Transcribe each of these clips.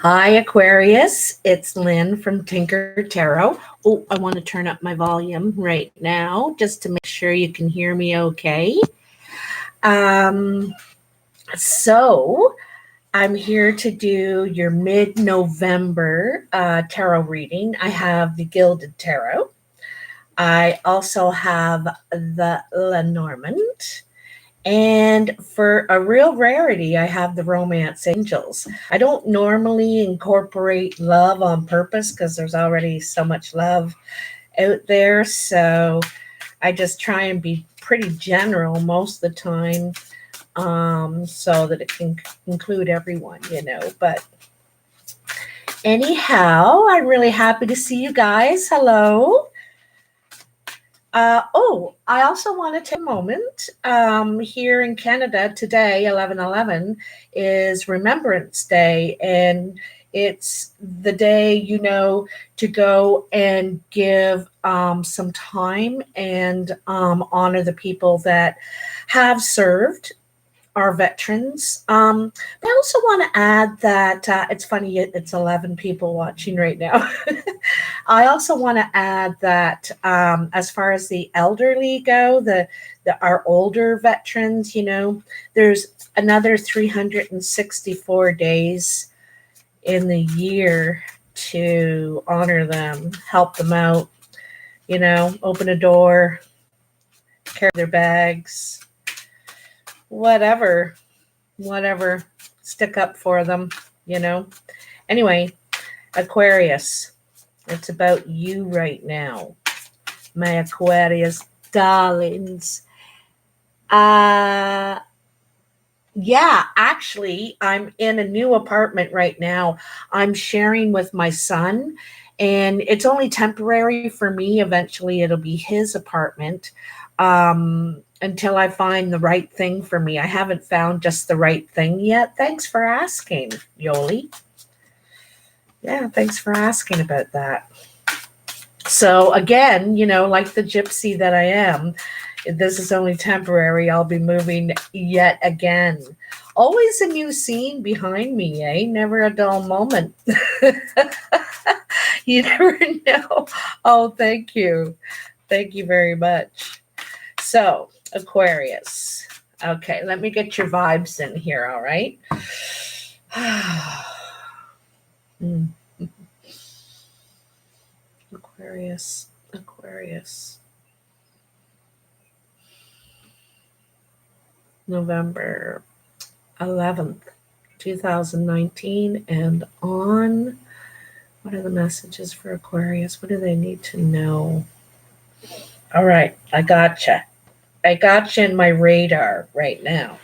Hi, Aquarius. It's Lynn from Tinker Tarot. Oh, I want to turn up my volume right now just to make sure you can hear me okay. Um, so I'm here to do your mid-November tarot reading. I have the Gilded Tarot. I also have the Lenormand. And for a real rarity, I have the Romance Angels. I don't normally incorporate love on purpose because there's already so much love out there. So I just try and be pretty general most of the time, so that it can include everyone, But anyhow, I'm really happy to see you guys. Hello. I also want to take a moment. Here in Canada today, 11/11, is Remembrance Day, and it's the day, to go and give some time and honor the people that have served, our veterans. But I also want to add that it's funny, it's 11 people watching right now. I also want to add that as far as the elderly go, our older veterans, there's another 364 days in the year to honor them, help them out, open a door, carry their bags, whatever, stick up for them, Anyway, Aquarius, it's about you right now, my Aquarius darlings. Yeah, actually, I'm in a new apartment right now. I'm sharing with my son, and it's only temporary for me. Eventually, it'll be his apartment. Until I find the right thing for me. I haven't found just the right thing yet. Thanks for asking, Yoli. Yeah, thanks for asking about that. So again, like the gypsy that I am, this is only temporary. I'll be moving yet again. Always a new scene behind me, eh? Never a dull moment. You never know. Oh, thank you. Thank you very much. So, Aquarius. Okay, let me get your vibes in here, all right? Aquarius. November 11th, 2019, and on. What are the messages for Aquarius? What do they need to know? All right, I gotcha. I got you in my radar right now.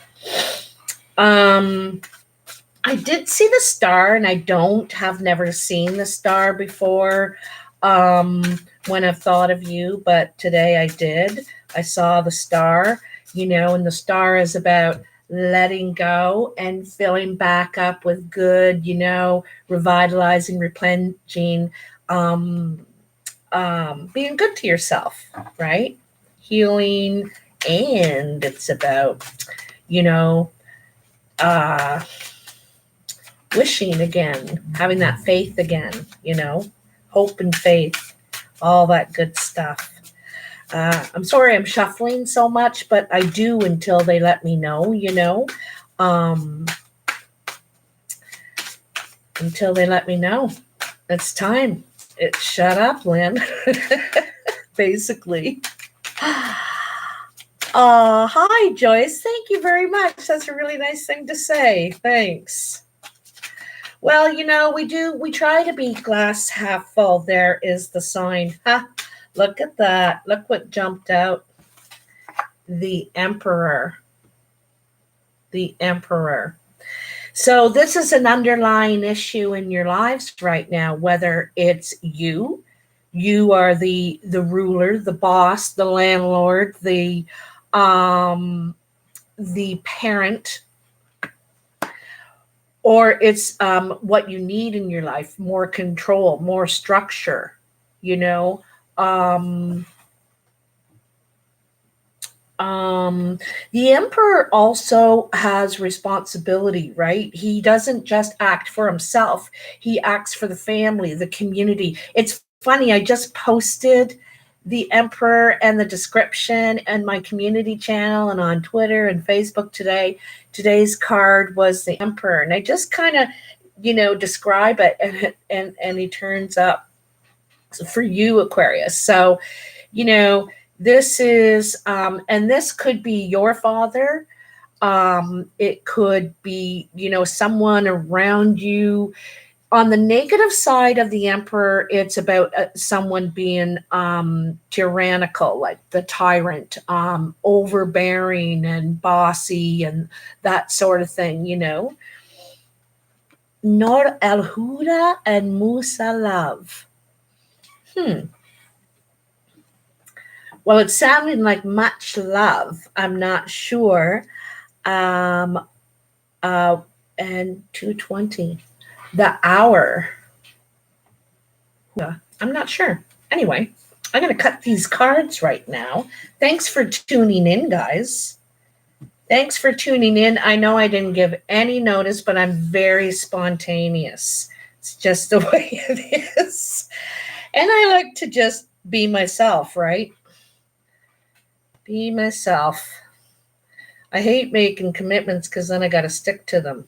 I did see the star, and I have never seen the star before when I've thought of you, but today I did. I saw the star, and the star is about letting go and filling back up with good, revitalizing, replenishing, being good to yourself, right? Healing, and it's about, wishing again, having that faith again, hope and faith, all that good stuff. I'm sorry I'm shuffling so much, but I do until they let me know, until they let me know. It's time. Shut up, Lynn. Basically. Hi, Joyce. Thank you very much. That's a really nice thing to say. Thanks. Well, we try to be glass half full. There is the sign. Look at that. Look what jumped out. The Emperor. The Emperor. So this is an underlying issue in your lives right now, whether it's you are the ruler, the boss, the landlord, the parent, or it's what you need in your life, more control, more structure, The emperor also has responsibility, right? He doesn't just act for himself. He acts for the family, the community. It's funny. I just posted the emperor and the description and my community channel and on Twitter and Facebook today. Today's card was the emperor, and I just kind of, describe it, and he turns up for you, Aquarius. So, you know, this is, and this could be your father. It could be, someone around you. On the negative side of the emperor, it's about someone being tyrannical, like the tyrant, overbearing and bossy and that sort of thing, Nor El Huda and Musa Love. Well, it's sounding like much love. I'm not sure. Um, and 2:20, the hour. Yeah, I'm not sure. Anyway, I'm going to cut these cards right now. Thanks for tuning in, guys. Thanks for tuning in. I know I didn't give any notice, but I'm very spontaneous. It's just the way it is. And I like to just be myself, right? Be myself. I hate making commitments because then I got to stick to them.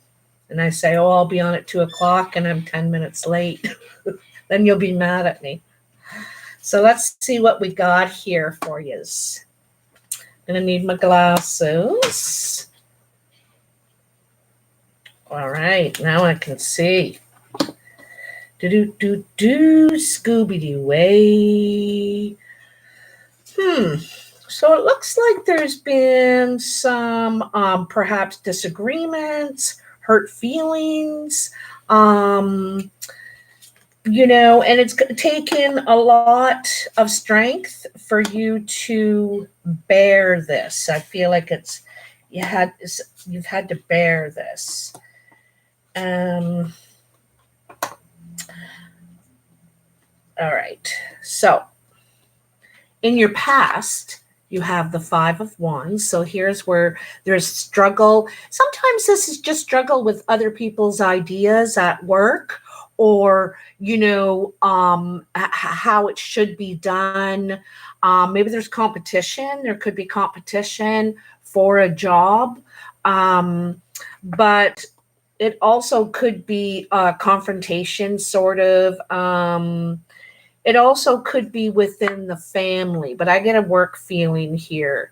And I say, oh, I'll be on at 2 o'clock and I'm 10 minutes late. Then you'll be mad at me. So let's see what we got here for you. I'm going to need my glasses. All right, now I can see. Scooby-Doo-way. So it looks like there's been some perhaps disagreements, hurt feelings, and it's taken a lot of strength for you to bear this. I feel like you've had to bear this. All right. So in your past, you have the 5 of Wands. So here's where there's struggle. Sometimes this is just struggle with other people's ideas at work, or, how it should be done. Maybe there's competition. There could be competition for a job. But it also could be a confrontation, sort of. It also could be within the family, but I get a work feeling here.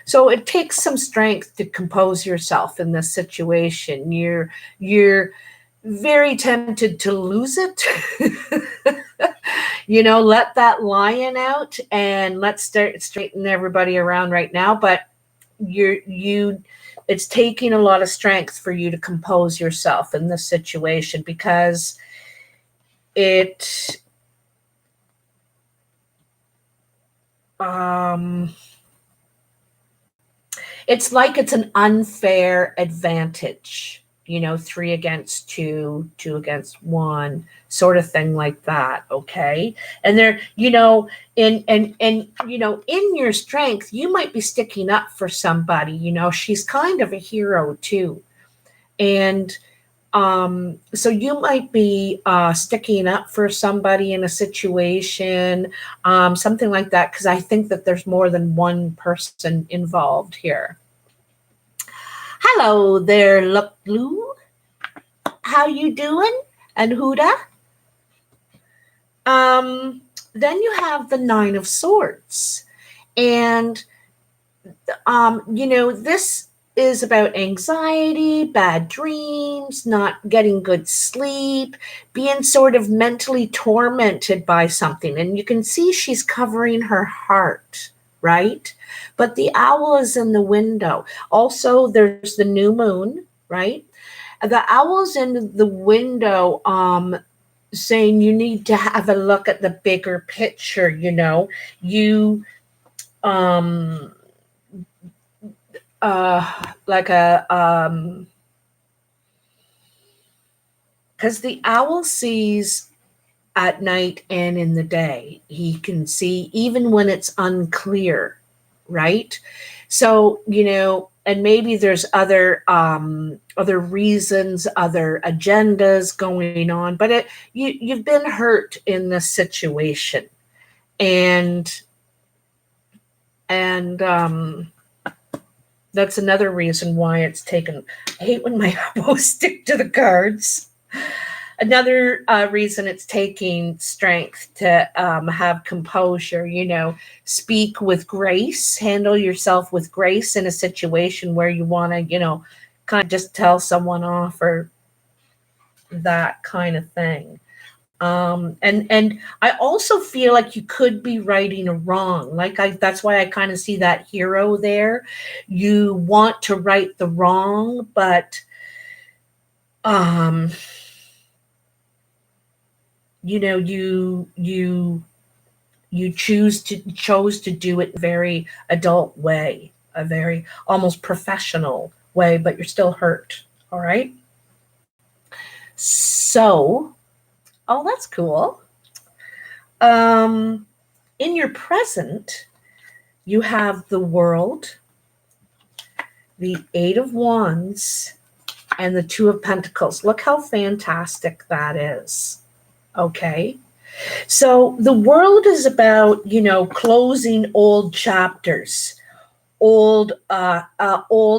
So it takes some strength to compose yourself in this situation. You're very tempted to lose it. Let that lion out and let's straighten everybody around right now. But it's taking a lot of strength for you to compose yourself in this situation, because it's like it's an unfair advantage, 3 against 2, 2 against 1, sort of thing like that. Okay. And there, in your strength, you might be sticking up for somebody, she's kind of a hero too. And so you might be sticking up for somebody in a situation, something like that, because I think that there's more than one person involved here. Hello there, Look Blue. How you doing? And Huda? Then you have the 9 of Swords. And, this is about anxiety, bad dreams, not getting good sleep, being sort of mentally tormented by something. And you can see she's covering her heart, right? But the owl is in the window. Also, there's the new moon, right? The owl's in the window, saying you need to have a look at the bigger picture, because the owl sees at night and in the day. He can see even when it's unclear, right? So, and maybe there's other reasons, other agendas going on, but you've been hurt in this situation. And that's another reason why it's taken. I hate when my elbows stick to the cards. Another reason it's taking strength to have composure, speak with grace, handle yourself with grace in a situation where you want to, kind of just tell someone off or that kind of thing. And I also feel like you could be righting a wrong. That's why I kind of see that hero there. You want to right the wrong, but you chose to do it very adult way, a very almost professional way, but you're still hurt. All right. So, oh, that's cool. In your present, you have the World, the Eight of Wands, and the Two of Pentacles. Look how fantastic that is. Okay. So the World is about, closing old chapters, old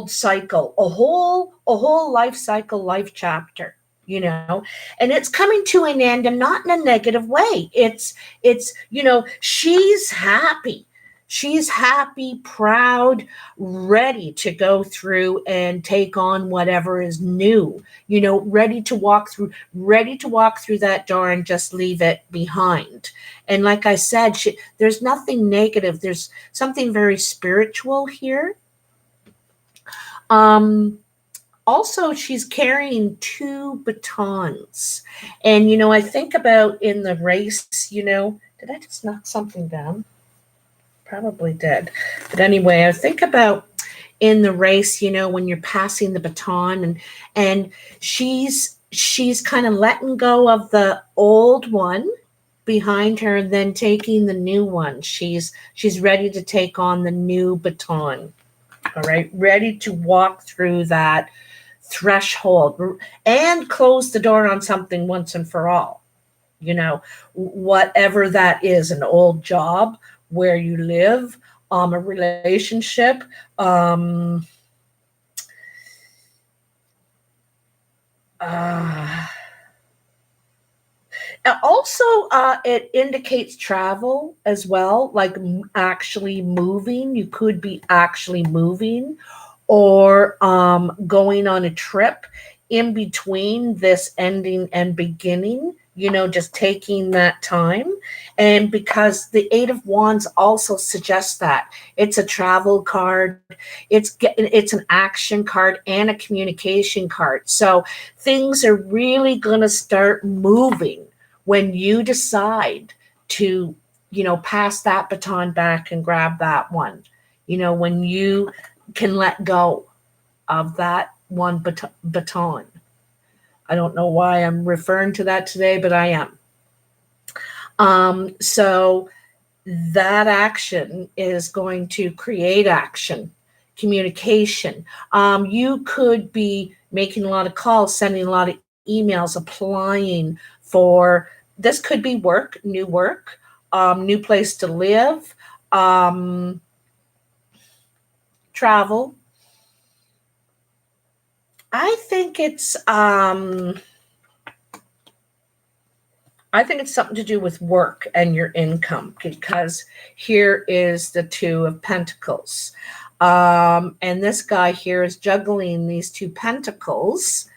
cycle, a whole life cycle, life chapter, and it's coming to an end, and not in a negative way. It's she's happy. She's happy, proud, ready to go through and take on whatever is new, ready to walk through that door and just leave it behind. And like I said, there's nothing negative. There's something very spiritual here. Also, she's carrying two batons. And, I think about in the race, did I just knock something down? Probably did. But anyway, I think about in the race, when you're passing the baton, and she's kind of letting go of the old one behind her and then taking the new one. She's ready to take on the new baton. All right, ready to walk through that threshold and close the door on something once and for all. Whatever that is, an old job, where you live, a relationship, also, it indicates travel as well, like actually moving. You could be actually moving or going on a trip in between this ending and beginning, just taking that time. And because the Eight of Wands also suggests that it's a travel card, it's an action card and a communication card. So things are really going to start moving when you decide to, pass that baton back and grab that one, when you can let go of that one baton. I don't know why I'm referring to that today, but I am. So that action is going to create action, communication. You could be making a lot of calls, sending a lot of emails, applying for, this could be work, new place to live, travel. I think it's something to do with work and your income, because here is the Two of Pentacles. And this guy here is juggling these two pentacles,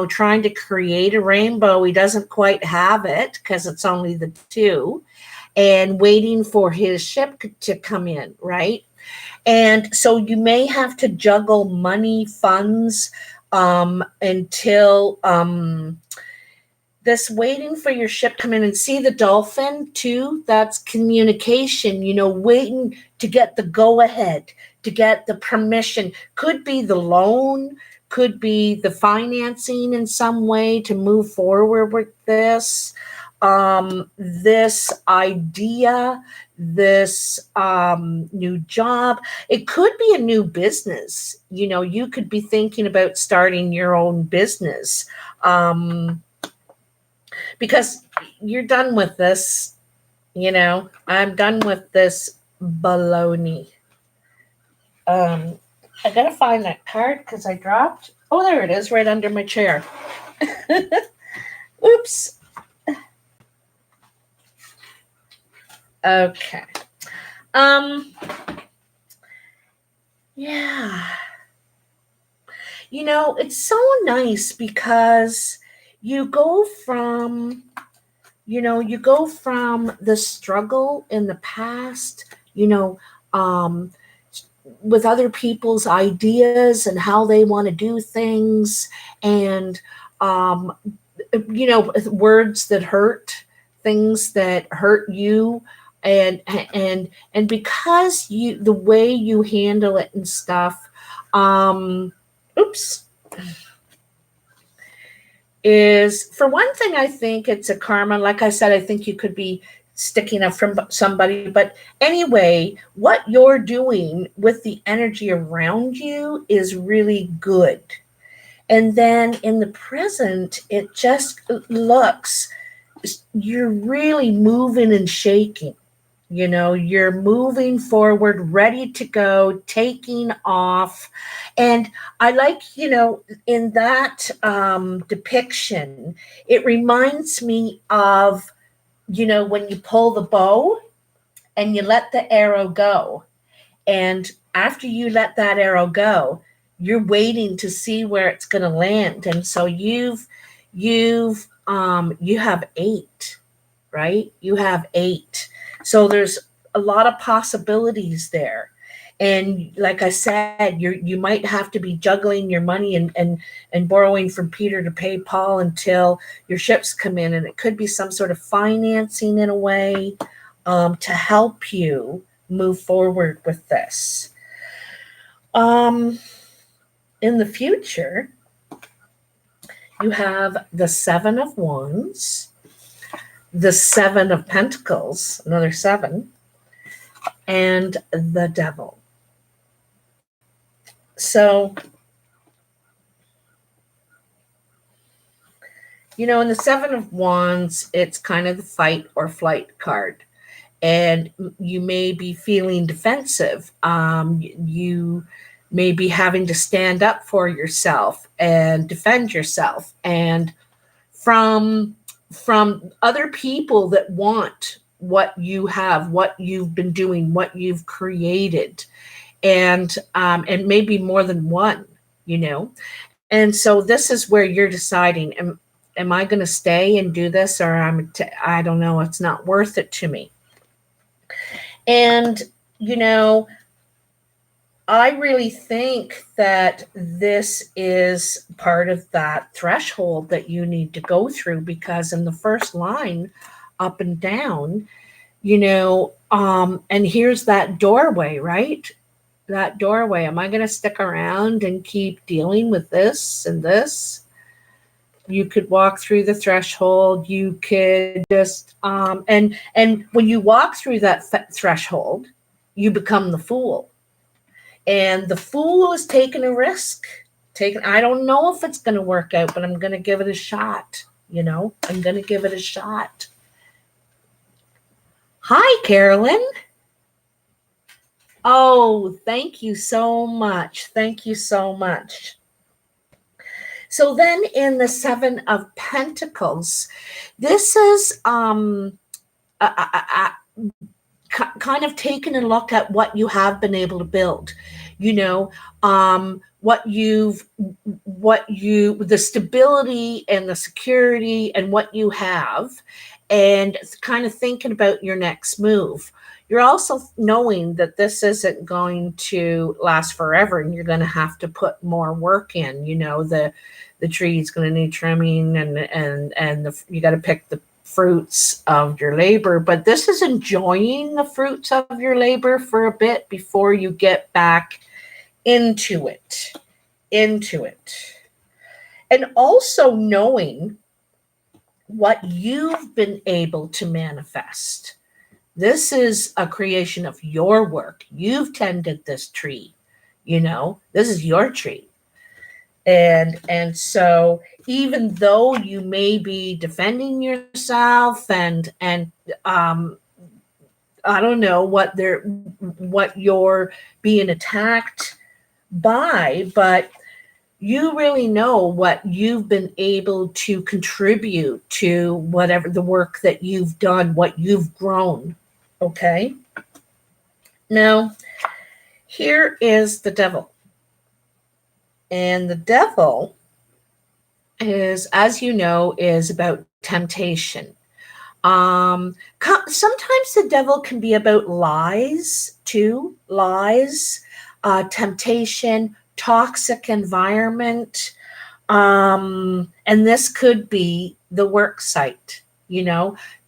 trying to create a rainbow. He doesn't quite have it because it's only the two, and waiting for his ship to come in, right? And so you may have to juggle money, funds, until this waiting for your ship to come in. And see the dolphin too, that's communication, waiting to get the go ahead, to get the permission. Could be the loan, could be the financing in some way to move forward with this idea this new job. It could be a new business. You know, you could be thinking about starting your own business, because you're done with this. You know, I'm done with this baloney. I gotta find that card because I dropped. Oh, there it is, right under my chair. Oops. Okay. Yeah. You know, it's so nice because you go from, you go from the struggle in the past, with other people's ideas and how they want to do things, and um, words that hurt, things that hurt you, and and because you, the way you handle it and stuff, um oops, is, for one thing, I think it's a karma. Like I said, I think you could be sticking up from somebody, but anyway, what you're doing with the energy around you is really good. And then in the present, it just looks, you're really moving and shaking. You know, you're moving forward, ready to go, taking off. And I like, in that depiction, it reminds me of, when you pull the bow and you let the arrow go. And after you let that arrow go, you're waiting to see where it's going to land. And so you have eight, right? You have eight. So there's a lot of possibilities there. And like I said, you might have to be juggling your money and borrowing from Peter to pay Paul until your ships come in. And it could be some sort of financing in a way, to help you move forward with this. In the future, you have the Seven of Wands, the Seven of Pentacles, another seven, and the Devil. So, in the Seven of Wands, it's kind of the fight or flight card. And you may be feeling defensive. You may be having to stand up for yourself and defend yourself, and from other people that want what you have, what you've been doing, what you've created, and maybe more than one. And so this is where you're deciding: am I going to stay and do this, or I don't know, it's not worth it to me. And I really think that this is part of that threshold that you need to go through, because in the first line, up and down, and here's that doorway, right? That doorway. Am I going to stick around and keep dealing with this and this? You could walk through the threshold. You could just, and when you walk through that threshold, you become the fool. And the fool is taking a risk. I don't know if it's going to work out, but I'm going to give it a shot. I'm going to give it a shot. Hi, Carolyn. Oh, thank you so much. Thank you so much. So then in the Seven of Pentacles, this is kind of taking a look at what you have been able to build, the stability and the security and what you have, and kind of thinking about your next move. You're also knowing that this isn't going to last forever, and you're going to have to put more work in. The tree is going to need trimming, and you got to pick the fruits of your labor. But this is enjoying the fruits of your labor for a bit before you get back into it. And also knowing what you've been able to manifest. This is a creation of your work. You've tended this tree, this is your tree. And so even though you may be defending yourself and I don't know what you're being attacked by, but you really know what you've been able to contribute to whatever the work that you've done, what you've grown. Okay. Now, here is the devil. And the devil is, as you know, is about temptation. Sometimes the devil can be about lies too, temptation, toxic environment. And this could be the work site,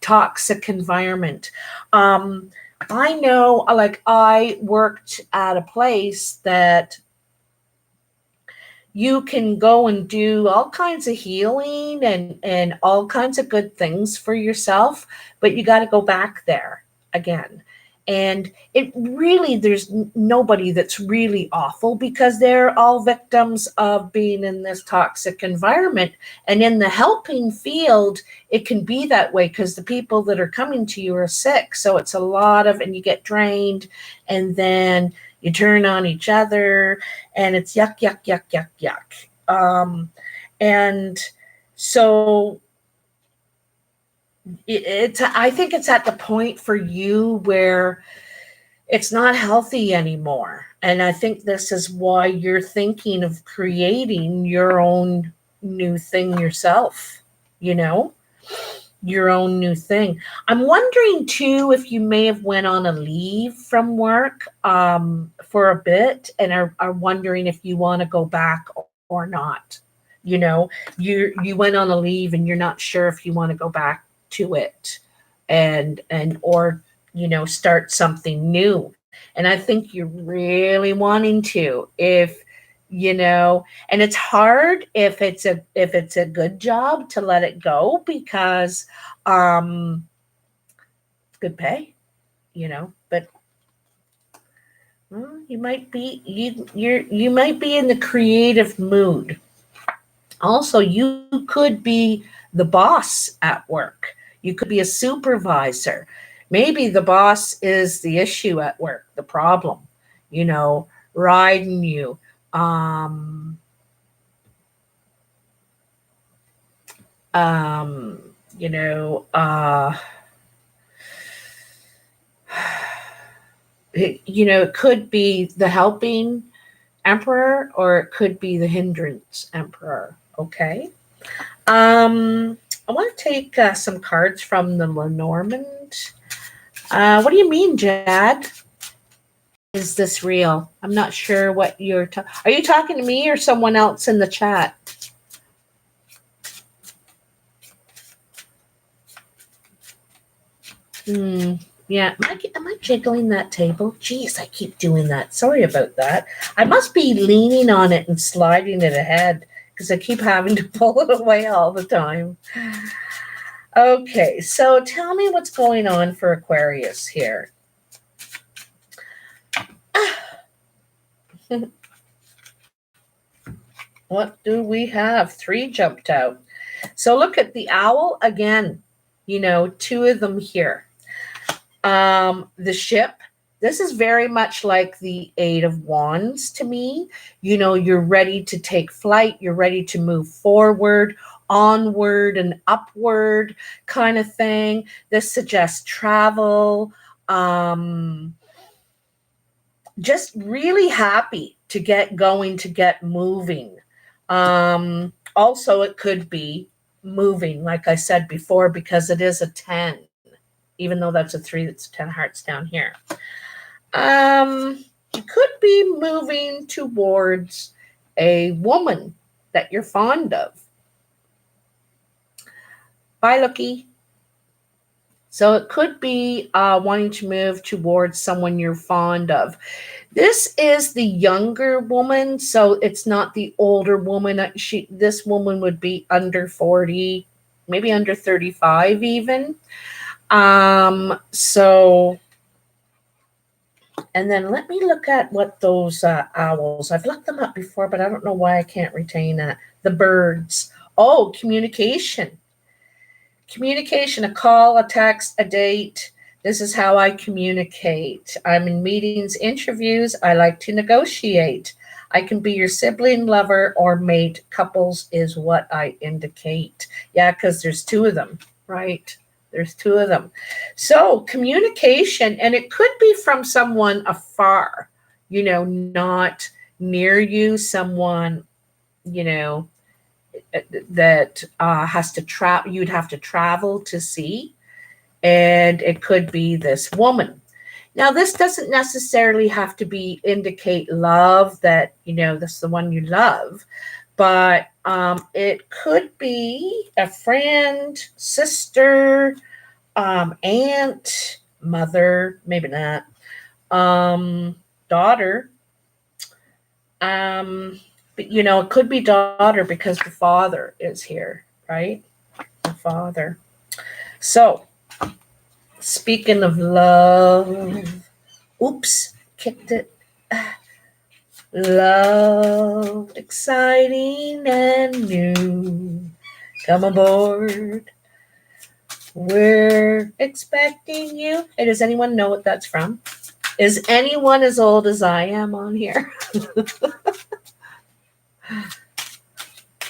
toxic environment. I know, like, I worked at a place that you can go and do all kinds of healing and all kinds of good things for yourself, but you got to go back there again. And it really, there's nobody that's really awful, because they're all victims of being in this toxic environment. And in the helping field, it can be that way because the people that are coming to you are sick. So it's a lot of, and you get drained, and then you turn on each other, and it's yuck, yuck, yuck, yuck, yuck. And so I think it's at the point for you where it's not healthy anymore. And I think this is why you're thinking of creating your own new thing yourself, your own new thing. I'm wondering too if you may have went on a leave from work for a bit and are wondering if you want to go back or not. You went on a leave and you're not sure if you want to go back to it and or start something new. And I think you're really wanting to, if and it's hard if it's a good job to let it go, because good pay, but well, you might be you might be in the creative mood. Also, you could be the boss at work. You could be a supervisor. Maybe the boss is the issue at work, the problem, riding you. Um, you know, it could be the helping emperor, or it could be the hindrance emperor. Okay. I want to take some cards from the Lenormand. What do you mean, Jad? Is this real? I'm not sure what you're are you talking to me or someone else in the chat? Yeah, am I jiggling that table? Jeez, I keep doing that. Sorry about that. I must be leaning on it and sliding it ahead, because I keep having to pull it away all the time. Okay, so tell me what's going on for Aquarius here. What do we have? 3 jumped out. So look at the owl again. 2 of them here. The ship. This is very much like the 8 of Wands to me. You're ready to take flight. You're ready to move forward, onward and upward kind of thing. This suggests travel. Just really happy to get going, to get moving. Also, it could be moving, like I said before, because it is a 10. Even though that's a 3, that's 10 hearts down here. You could be moving towards a woman that you're fond of. Bye, Lookie. So it could be wanting to move towards someone you're fond of. This is the younger woman, so it's not the older woman. This woman would be under 40, maybe under 35 even. So, and then let me look at what those owls, I've looked them up before, but I don't know why I can't retain that. The birds. Oh, communication. Communication, a call, a text, a date. This is how I communicate. I'm in meetings, interviews. I like to negotiate. I can be your sibling, lover, or mate. Couples is what I indicate. Yeah, because there's two of them, right? There's two of them. So communication, and it could be from someone afar, not near you, someone, that has to travel, you'd have to travel to see. And it could be this woman. Now, this doesn't necessarily have to be indicate love, that, this is the one you love, but it could be a friend, sister, aunt, mother, maybe not, daughter. But, it could be daughter because the father is here, right? The father. So, speaking of love, oops, kicked it. Love, exciting and new. Come aboard. We're expecting you. Hey, does anyone know what that's from? Is anyone as old as I am on here?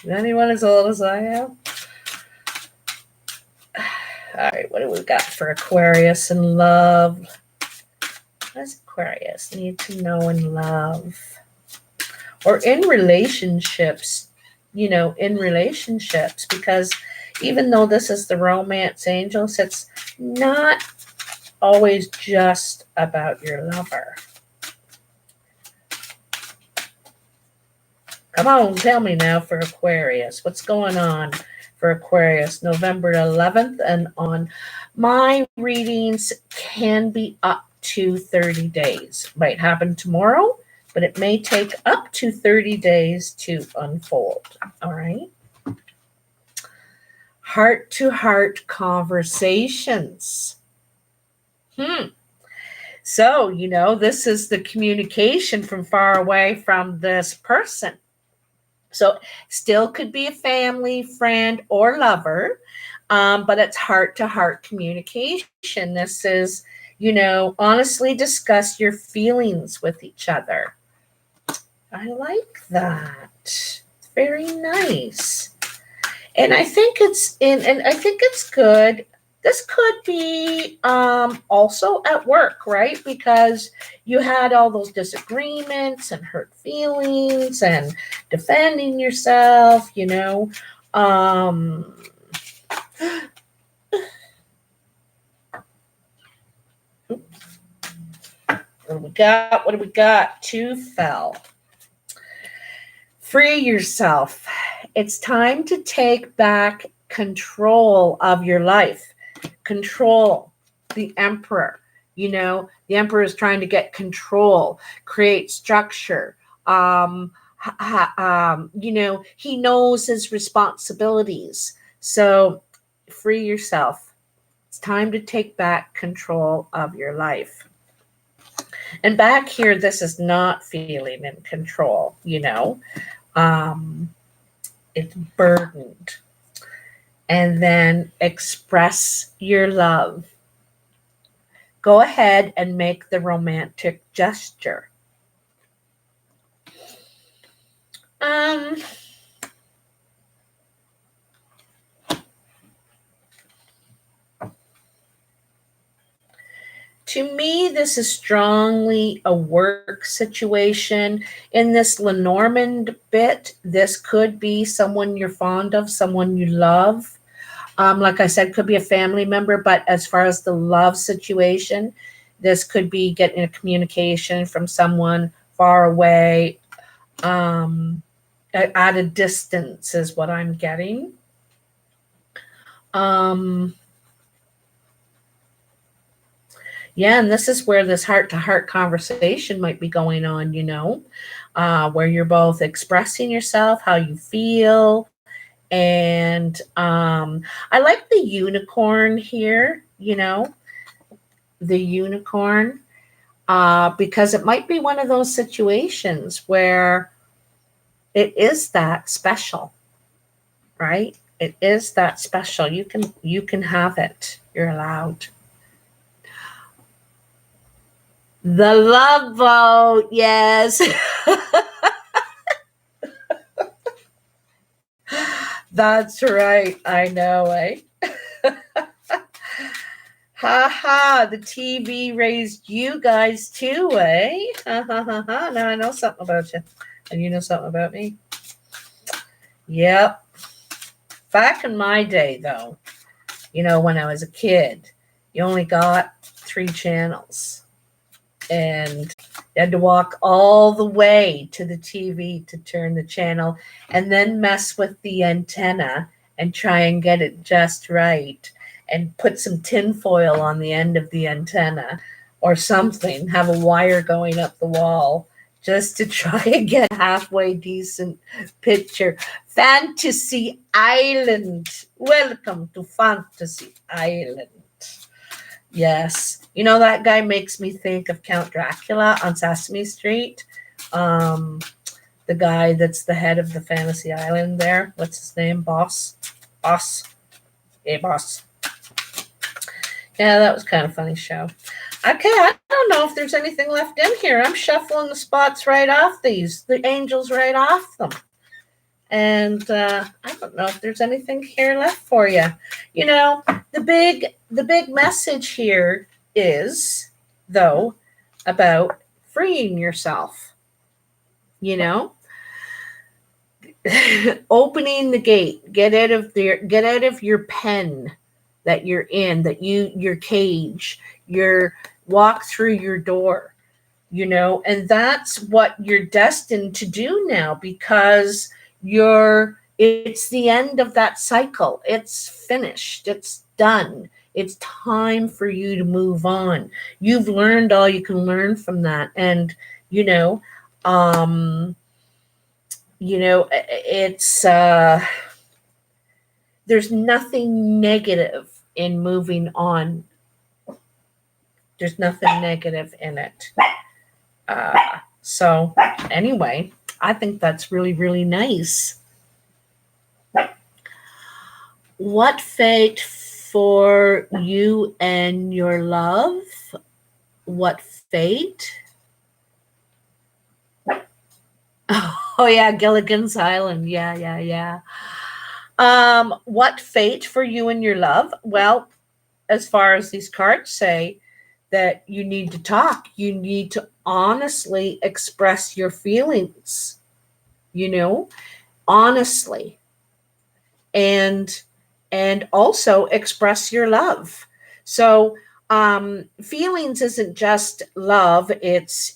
Is anyone as old as I am? All right, what do we got for Aquarius and love? What does Aquarius need to know in love? Or in relationships, in relationships, because even though this is the romance angels, it's not always just about your lover. Come on, tell me now for Aquarius. What's going on for Aquarius, November 11th and on? My readings can be up to 30 days. Might happen tomorrow, but it may take up to 30 days to unfold. All right. Heart-to-heart conversations. So, this is the communication from far away from this person. So still could be a family, friend, or lover, but it's heart-to-heart communication. This is, honestly discuss your feelings with each other. I like that. It's very nice. And I think it's good. This could be also at work, right? Because you had all those disagreements and hurt feelings and defending yourself, What do we got? Two fell. Free yourself. It's time to take back control of your life. Control. The Emperor. The Emperor is trying to get control, create structure. He knows his responsibilities. So free yourself. It's time to take back control of your life. And back here, this is not feeling in control, it's burdened. And then express your love. Go ahead and make the romantic gesture. To me, this is strongly a work situation. In this Lenormand bit, this could be someone you're fond of, someone you love. Like I said, could be a family member, but as far as the love situation, this could be getting a communication from someone far away, at a distance is what I'm getting. Yeah, and this is where this heart-to-heart conversation might be going on, where you're both expressing yourself, how you feel. And I like the unicorn here. you know, the unicorn, because it might be one of those situations where it is that special, right? It is that special. You can have it. You're allowed. The love boat, yes. That's right. I know, eh? Ha ha, the TV raised you guys too, eh? Ha ha ha ha. Now I know something about you. And you know something about me. Yep. Back in my day, though, when I was a kid, you only got 3 channels. And you had to walk all the way to the TV to turn the channel and then mess with the antenna and try and get it just right and put some tin foil on the end of the antenna or something, have a wire going up the wall just to try and get a halfway decent picture. Fantasy Island. Welcome to Fantasy Island. Yes. That guy makes me think of Count Dracula on Sesame Street. The guy that's the head of the Fantasy Island there. What's his name? Boss. Hey, boss. Yeah, that was kind of a funny show. Okay, I don't know if there's anything left in here. I'm shuffling the spots right off these, the angels right off them. And I don't know if there's anything here left for you. The big message here is, though, about freeing yourself. Opening the gate, get out of your pen that you're in, your cage, your walk through your door, and that's what you're destined to do now, because it's the end of that cycle. It's finished. It's done. It's time for you to move on. You've learned all you can learn from that. And, it's, there's nothing negative in moving on. There's nothing negative in it. So anyway, I think that's really, really nice. What fate for you and your love? What fate? Oh yeah, Gilligan's Island. Yeah. What fate for you and your love? Well, as far as these cards say, that you need to talk. You need to honestly express your feelings, honestly. And also express your love. So feelings isn't just love. It's,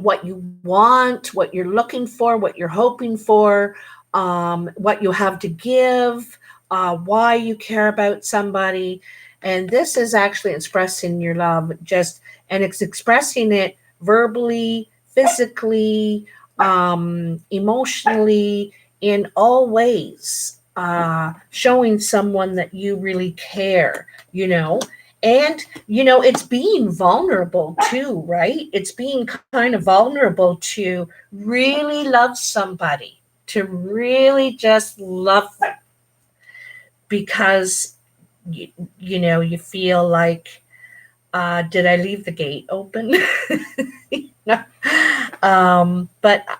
what you want, what you're looking for, what you're hoping for, what you have to give, why you care about somebody. And this is actually expressing your love, and it's expressing it verbally, physically, emotionally, in all ways, showing someone that you really care, And, it's being vulnerable too, right? It's being kind of vulnerable to really love somebody, to really just love them, because, you feel like, did I leave the gate open? But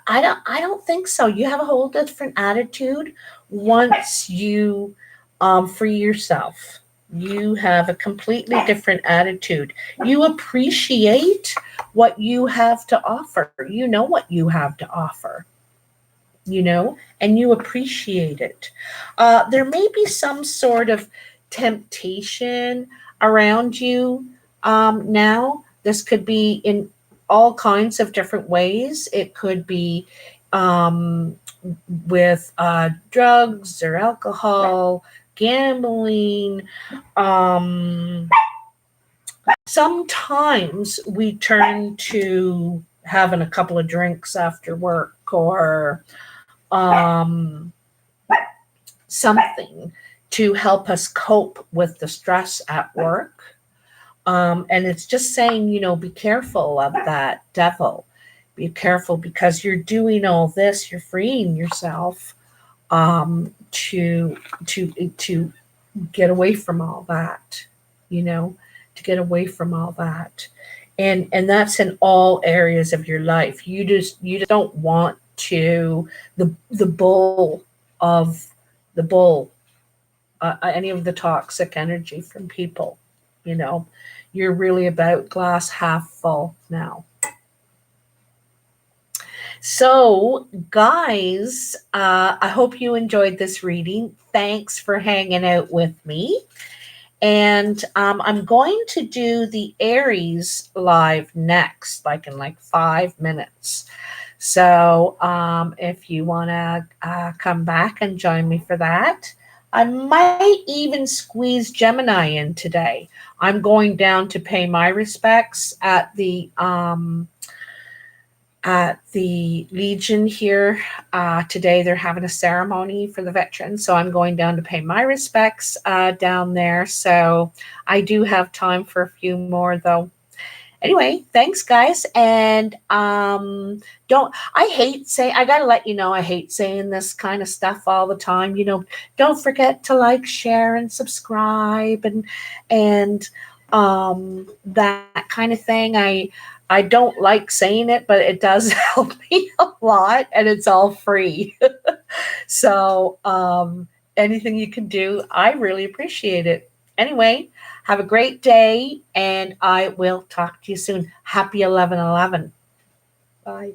I don't think so. You have a whole different attitude once you free yourself. You have a completely different attitude. You appreciate what you have to offer. You know what you have to offer, and you appreciate it. There may be some sort of temptation around you now. This could be in all kinds of different ways. It could be with drugs or alcohol, gambling. Sometimes we turn to having a couple of drinks after work, or something, to help us cope with the stress at work. And it's just saying, be careful of that devil. Be careful, because you're doing all this, you're freeing yourself to get away from all that, to get away from all that. And that's in all areas of your life. You just don't want to the bull of the bull any of the toxic energy from people. You're really about glass half full now. So, guys, I hope you enjoyed this reading. Thanks for hanging out with me. And I'm going to do the Aries live next, like in 5 minutes. So if you want to come back and join me for that, I might even squeeze Gemini in today. I'm going down to pay my respects at the Legion here. Today they're having a ceremony for the veterans, so I'm going down to pay my respects down there. So I do have time for a few more, though. Anyway, thanks, guys. And I gotta let you know, I hate saying this kind of stuff all the time. Don't forget to like, share, and subscribe, and that kind of thing. I don't like saying it, but it does help me a lot, and it's all free. So anything you can do, I really appreciate it. Anyway, have a great day, and I will talk to you soon. Happy 11/11. Bye.